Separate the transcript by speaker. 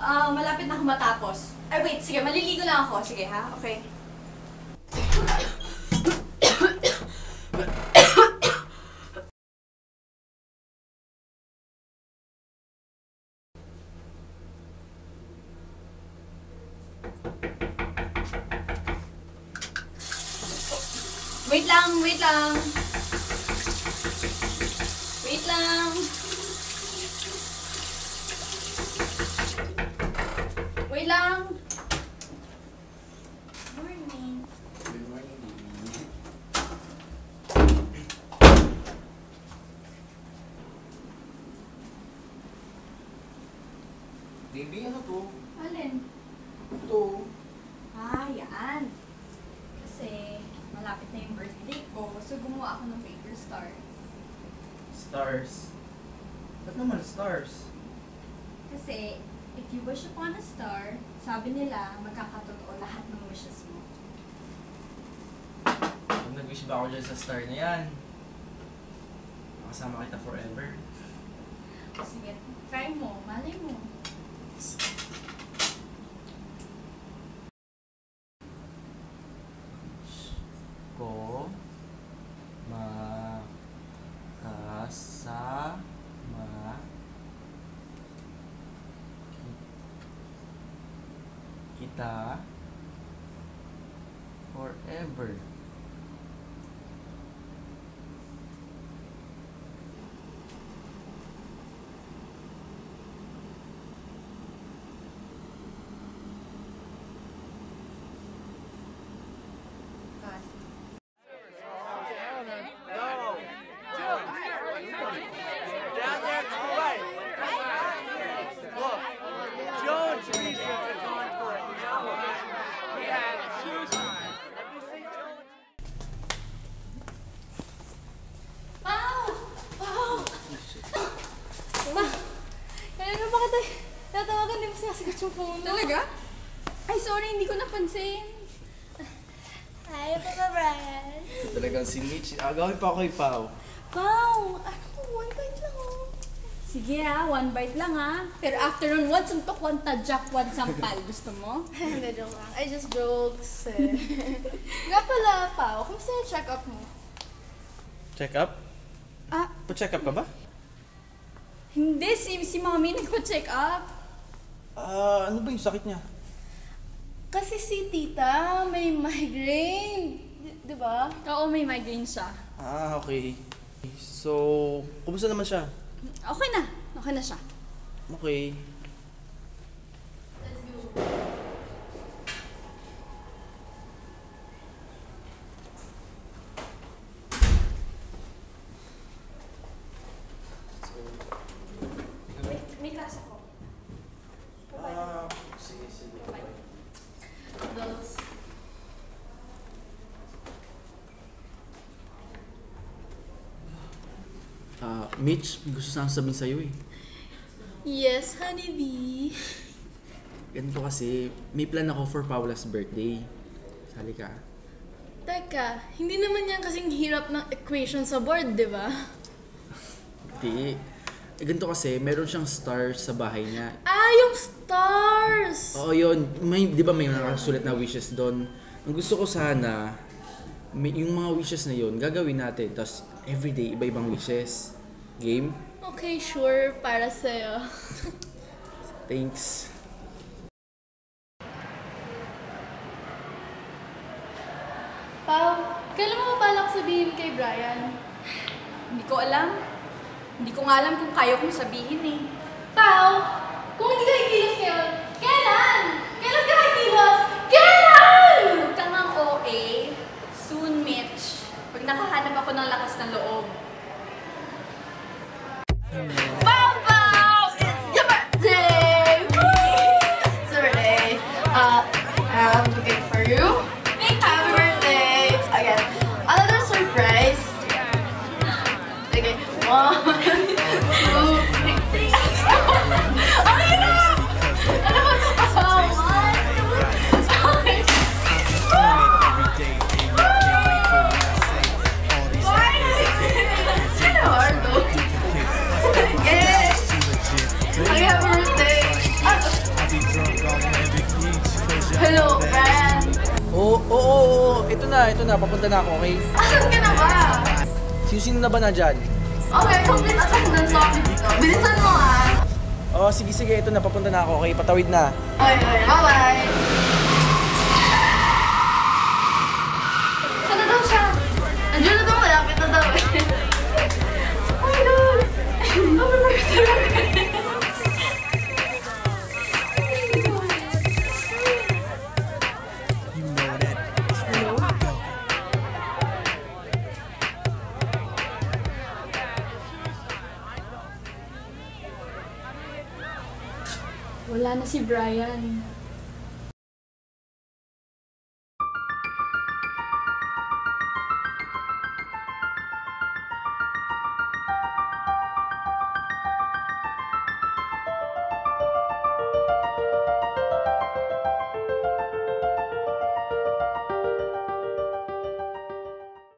Speaker 1: Malapit na ako matapos. Ay, wait. Sige, maliligo lang ako. Sige, ha? Okay. Wait lang, wait lang. Wait lang. Wait lang. Morning.
Speaker 2: Good morning, baby. Baby, ano to?
Speaker 1: Alin?
Speaker 2: Ito.
Speaker 1: Yan. Kasi malapit na yung birthday ko, so gumawa ako ng paper stars.
Speaker 2: Stars? Ba't naman stars?
Speaker 1: Kasi, if you wish upon a star, sabi nila, magkakatotoo lahat ng wishes mo.
Speaker 2: Pag nag-wish ba ako dyan sa star na yan? Makasama kita forever.
Speaker 1: Sige, try mo, malay mo.
Speaker 2: Ko makasama kita forever.
Speaker 1: Tatawagan din mo sinasagot yung phone mo. Talaga? Ay, sorry, hindi ko napansin. Hi, Papa Brian.
Speaker 2: Talagang si Mitch. Agawin pa ako kay Pao.
Speaker 1: Pao, ano? One bite lang oh. Sige ha, one bite lang ha. Pero after nun, one suntok, one tadyak, one sampal. Gusto mo?
Speaker 3: Hindi, joke lang. I just jokes eh. Nga pala, Pao, kumusta yung check-up mo?
Speaker 2: Check up? Pa-check up ka ba?
Speaker 1: Hindi, si Mommy nagpa-check up.
Speaker 2: Ano ba yung sakit niya?
Speaker 3: Kasi si Tita may migraine. Di ba?
Speaker 1: Oo, may migraine siya.
Speaker 2: Okay. So, kumusta naman siya?
Speaker 1: Okay na. Okay na siya.
Speaker 2: Okay.
Speaker 3: Let's go.
Speaker 1: May klase ko.
Speaker 2: Sige.
Speaker 3: Those.
Speaker 2: Mitch, gusto sana sabihin sa'yo eh.
Speaker 3: Yes, honeybee.
Speaker 2: Ganito kasi, may plan ako for Paula's birthday. Sali ka.
Speaker 3: Teka, hindi naman yan kasing hirap ng equation sa board, di ba?
Speaker 2: Hindi. Ganito kasi, meron siyang stars sa bahay niya.
Speaker 3: Yung stars!
Speaker 2: Oo, yun. Di ba may nakasulat na wishes doon? Ang gusto ko sana, yung mga wishes na yun, gagawin natin. Tapos, everyday, iba-ibang wishes. Game?
Speaker 3: Okay, sure. Para sa'yo.
Speaker 2: Thanks.
Speaker 3: Pao, kailan mo balak sabihin kay Brian?
Speaker 1: Hindi ko alam. Hindi ko nga alam kung kaya kong sabihin eh.
Speaker 3: Pao, kung hindi ka ikilos ngayon, kailan? Kailan ka ikilos? Kailan?
Speaker 1: Huwag kang ang OA. Soon, Mitch. Pag nakahanap ako ng lakas ng loob.
Speaker 3: Pao! It's your birthday! It's your birthday. I'm looking for you. Happy birthday! Again, another surprise. Okay, 1, 2, 3. Okay na! Ano ba ito? One.
Speaker 2: ito na, papunta na ako, okay?
Speaker 3: Asan ka na ba?
Speaker 2: Sino na ba na dyan?
Speaker 3: Okay, complete attendance ako dito. Bilisan mo ah.
Speaker 2: Oh, sige, ito na, papunta na ako, okay? Patawid na.
Speaker 3: Okay, bye-bye. Saan na daw siya? Andiyan na daw, malapit na daw eh. Oh my God! Happy birthday!
Speaker 1: Wala na si Brian.